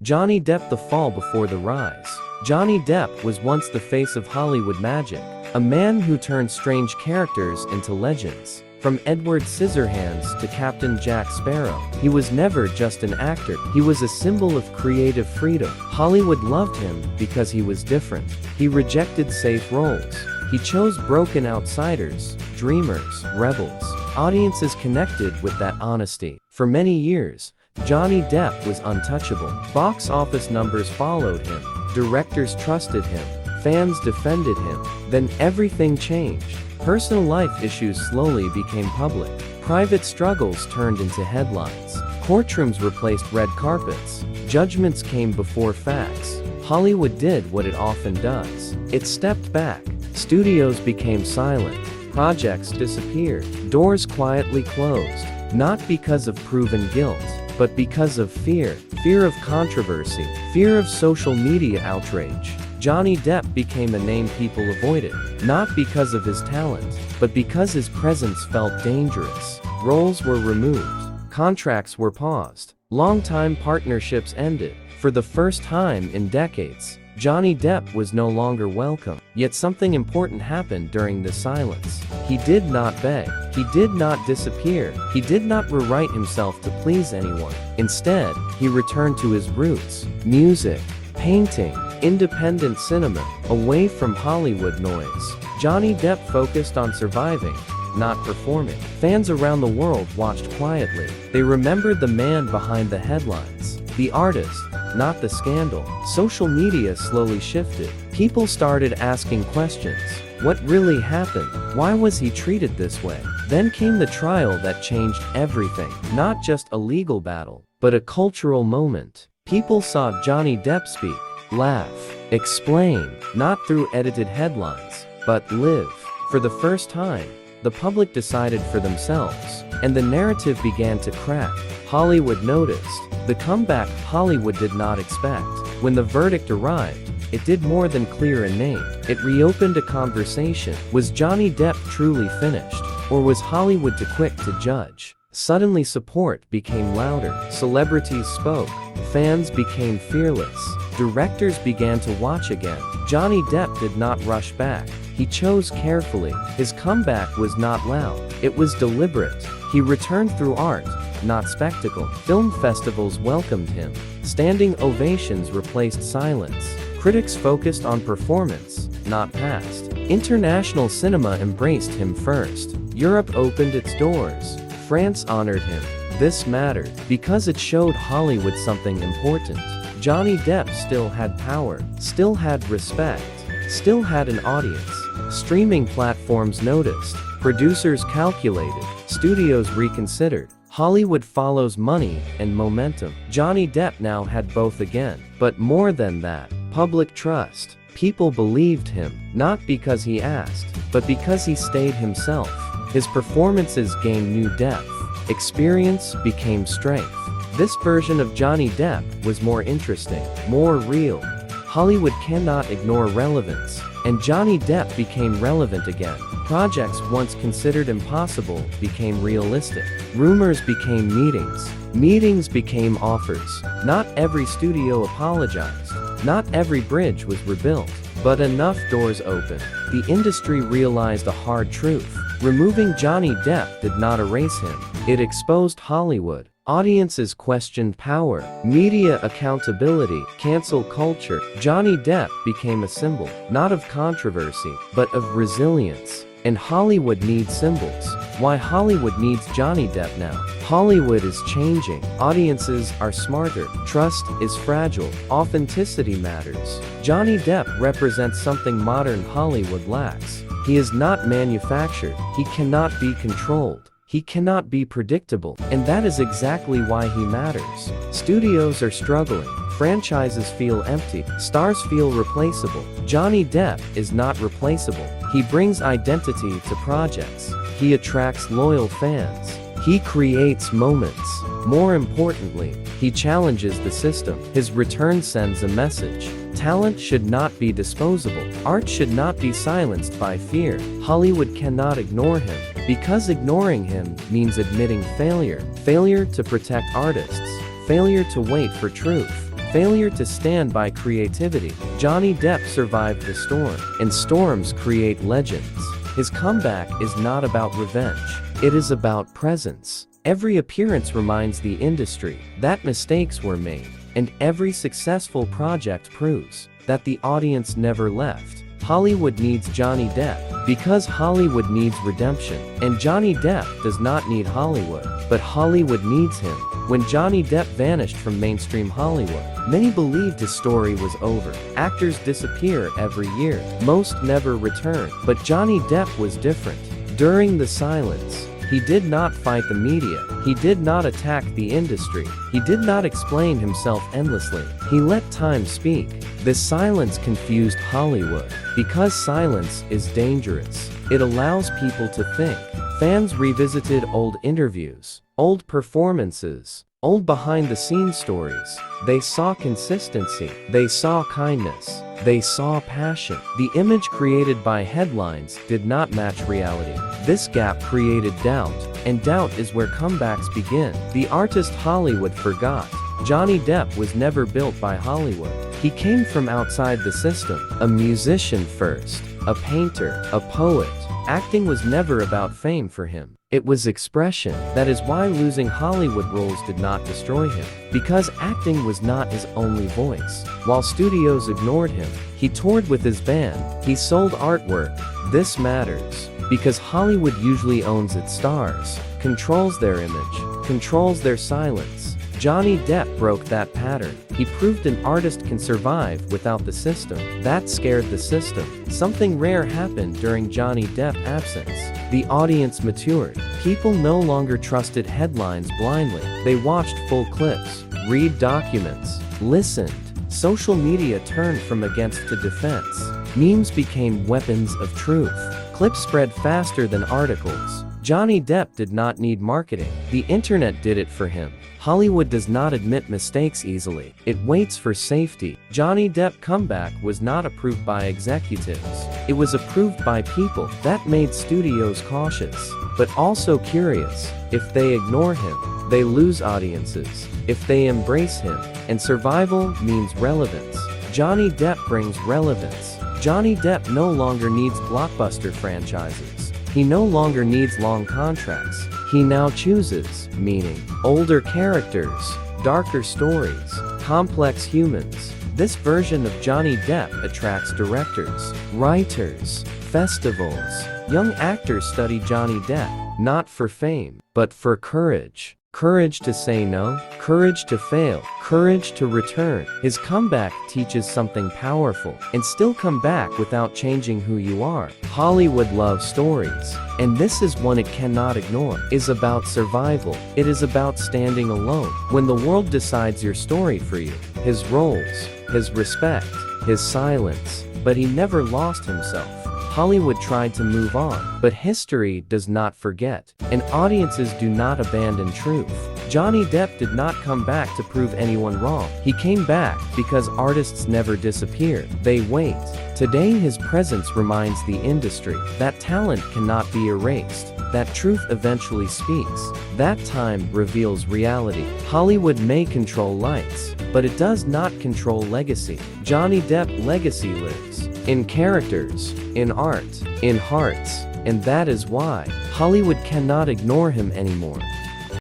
Johnny Depp: The Fall Before the Rise. Johnny Depp was once the face of Hollywood magic, a man who turned strange characters into legends. From Edward Scissorhands to Captain Jack Sparrow, he was never just an actor, he was a symbol of creative freedom. Hollywood loved him because he was different. He rejected safe roles. He chose broken outsiders, dreamers, rebels. Audiences connected with that honesty. For many years, Johnny Depp was untouchable. Box office numbers followed him. Directors trusted him. Fans defended him. Then everything changed. Personal life issues slowly became public. Private struggles turned into headlines. Courtrooms replaced red carpets. Judgments came before facts. Hollywood did what it often does. It stepped back. Studios became silent. Projects disappeared. Doors quietly closed. Not because of proven guilt, but because of fear. Fear of controversy. Fear of social media outrage. Johnny Depp became a name people avoided, not because of his talent, but because his presence felt dangerous. Roles were removed. Contracts were paused. Long-time partnerships ended. For the first time in decades, Johnny Depp was no longer welcome. Yet something important happened during this silence. He did not beg. He did not disappear. He did not rewrite himself to please anyone. Instead, he returned to his roots: music, painting, independent cinema, away from Hollywood noise. Johnny Depp focused on surviving, not performing. Fans around the world watched quietly. They remembered the man behind the headlines, the artist, not the scandal. Social media slowly shifted. People started asking questions. What really happened? Why was he treated this way? Then came the trial that changed everything. Not just a legal battle, but a cultural moment. People saw Johnny Depp speak, laugh, explain, not through edited headlines, but live. For the first time, the public decided for themselves, and the narrative began to crack. Hollywood noticed. The comeback Hollywood did not expect. When the verdict arrived, it did more than clear a name. It reopened a conversation. Was Johnny Depp truly finished? Or was Hollywood too quick to judge? Suddenly support became louder. Celebrities spoke. Fans became fearless. Directors began to watch again. Johnny Depp did not rush back. He chose carefully. His comeback was not loud. It was deliberate. He returned through art, not spectacle. Film festivals welcomed him. Standing ovations replaced silence. Critics focused on performance, not past. International cinema embraced him first. Europe opened its doors. France honored him. This mattered because it showed Hollywood something important. Johnny Depp still had power, still had respect, still had an audience. Streaming platforms noticed. Producers calculated. Studios reconsidered. Hollywood follows money and momentum. Johnny Depp now had both again. But more than that, public trust. People believed him, not because he asked, but because he stayed himself. His performances gained new depth. Experience became strength. This version of Johnny Depp was more interesting, more real. Hollywood cannot ignore relevance, and Johnny Depp became relevant again. Projects once considered impossible became realistic. Rumors became meetings. Meetings became offers. Not every studio apologized. Not every bridge was rebuilt. But enough doors opened. The industry realized a hard truth. Removing Johnny Depp did not erase him. It exposed Hollywood. Audiences questioned power, media accountability, cancel culture. Johnny Depp became a symbol, not of controversy, but of resilience. And Hollywood needs symbols. Why Hollywood needs Johnny Depp now? Hollywood is changing. Audiences are smarter. Trust is fragile. Authenticity matters. Johnny Depp represents something modern Hollywood lacks. He is not manufactured. He cannot be controlled. He cannot be predictable. And that is exactly why he matters. Studios are struggling. Franchises feel empty. Stars feel replaceable. Johnny Depp is not replaceable. He brings identity to projects. He attracts loyal fans. He creates moments. More importantly, he challenges the system. His return sends a message. Talent should not be disposable. Art should not be silenced by fear. Hollywood cannot ignore him, because ignoring him means admitting failure. Failure to protect artists. Failure to wait for truth. failure to stand by creativity. Johnny Depp survived the storm, and storms create legends. His comeback is not about revenge. It is about presence. Every appearance reminds the industry that mistakes were made, and every successful project proves that the audience never left. Hollywood needs Johnny Depp because Hollywood needs redemption, and Johnny Depp does not need Hollywood, but Hollywood needs him. When Johnny Depp vanished from mainstream Hollywood, many believed his story was over. Actors disappear every year, most never return, but Johnny Depp was different. During the silence, he did not fight the media. He did not attack the industry. He did not explain himself endlessly. He let time speak. This silence confused Hollywood because silence is dangerous. It allows people to think. Fans revisited old interviews, old performances, old behind-the-scenes stories. They saw consistency. They saw kindness. They saw passion. The image created by headlines did not match reality. This gap created doubt, and doubt is where comebacks begin. The artist Hollywood forgot. Johnny Depp was never built by Hollywood. He came from outside the system. A musician first, a painter, a poet. Acting was never about fame for him. It was expression. That is why losing Hollywood roles did not destroy him. Because acting was not his only voice. While studios ignored him, he toured with his band. He sold artwork. This matters. Because Hollywood usually owns its stars, controls their image, controls their silence. Johnny Depp broke that pattern. He proved an artist can survive without the system. That scared the system. Something rare happened during Johnny Depp's absence. The audience matured. People no longer trusted headlines blindly. They watched full clips, read documents, listened. Social media turned from against to defense. Memes became weapons of truth. Clips spread faster than articles. Johnny Depp did not need marketing. The internet did it for him. Hollywood does not admit mistakes easily. It waits for safety. Johnny Depp comeback was not approved by executives. It was approved by people. That made studios cautious, but also curious. If they ignore him, they lose audiences. If they embrace him, and survival means relevance. Johnny Depp brings relevance. Johnny Depp no longer needs blockbuster franchises. He no longer needs long contracts. He now chooses meaning. Older characters, darker stories, complex humans. This version of Johnny Depp attracts directors, writers, festivals. Young actors study Johnny Depp, not for fame, but for courage. Courage to say no, courage to fail, courage to return. His comeback teaches something powerful, and still come back without changing who you are. Hollywood loves stories, and this is one it cannot ignore. It is about survival. It is about standing alone. When the world decides your story for you, his roles, his respect, his silence, but he never lost himself. Hollywood tried to move on, but history does not forget, and audiences do not abandon truth. Johnny Depp did not come back to prove anyone wrong. He came back because artists never disappear. They wait. Today his presence reminds the industry that talent cannot be erased, that truth eventually speaks. That time reveals reality. Hollywood may control lights, but it does not control legacy. Johnny Depp's legacy lives in characters, in art, in hearts, and that is why Hollywood cannot ignore him anymore.